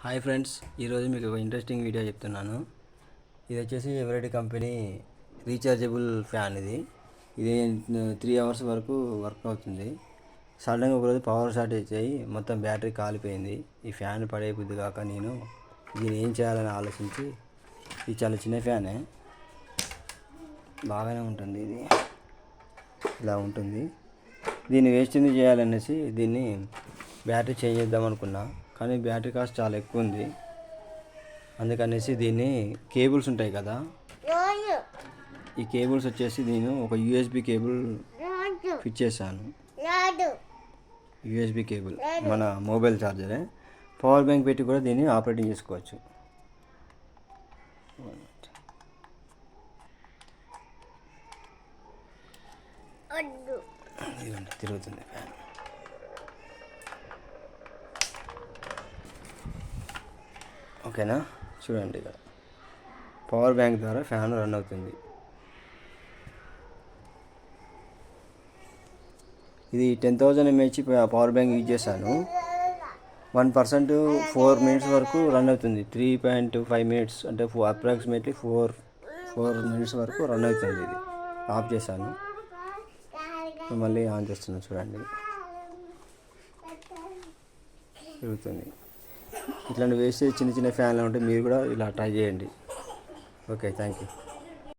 Hi friends, ఈరోజు మీకు ఒక ఇంట్రెస్టింగ్ వీడియో చెప్తున్నాను. ఇది వచ్చేసి ఎవరైటీ కంపెనీ రీఛార్జబుల్ ఫ్యాన్. ఇది 3 అవర్స్ వరకు వర్క్ అవుతుంది. సడన్గా ఒకరోజు పవర్ షార్టేజ్ అయ్యి మొత్తం బ్యాటరీ కాలిపోయింది. ఈ ఫ్యాన్ పడే బుద్ధి కాక నేను దీన్ని ఏం చేయాలని ఆలోచించి, ఇది చాలా చిన్న ఫ్యానే, బాగానే ఉంటుంది, ఇది ఇలా ఉంటుంది. దీన్ని వేస్ట్ ఎందుకు చేయాలనేసి దీన్ని బ్యాటరీ చేంజ్ చేద్దాం అనుకున్నా, కానీ బ్యాటరీ కాస్ట్ చాలా ఎక్కువ ఉంది. అందుకనేసి దీన్ని కేబుల్స్ ఉంటాయి కదా, ఈ కేబుల్స్ వచ్చేసి నేను ఒక యూఎస్బి కేబుల్ ఫిట్ చేశాను. యూఎస్బి కేబుల్ మన మొబైల్ ఛార్జరే. పవర్ బ్యాంక్ పెట్టి కూడా దీన్ని ఆపరేటింగ్ చేసుకోవచ్చు. తిరుగుతుంది ఫ్యాన్. ఓకేనా, చూడండి, ఇక్కడ పవర్ బ్యాంక్ ద్వారా ఫ్యాన్ రన్ అవుతుంది. ఇది 10,000 mAh పవర్ బ్యాంక్ యూజ్ చేశాను. 1% 4 minutes వరకు రన్ అవుతుంది. 3.5 minutes అంటే అప్రాక్సిమేట్లీ 4 minutes వరకు రన్ అవుతుంది. ఇది ఆఫ్ చేశాను, మళ్ళీ ఆన్ చేస్తున్నాను. చూడండి, తిరుగుతుంది. ఇట్లాంటి వేస్ట్ చిన్న చిన్న ఫ్యాన్లు ఉంటే మీరు కూడా ఇలా ట్రై చేయండి. Okay, thank you.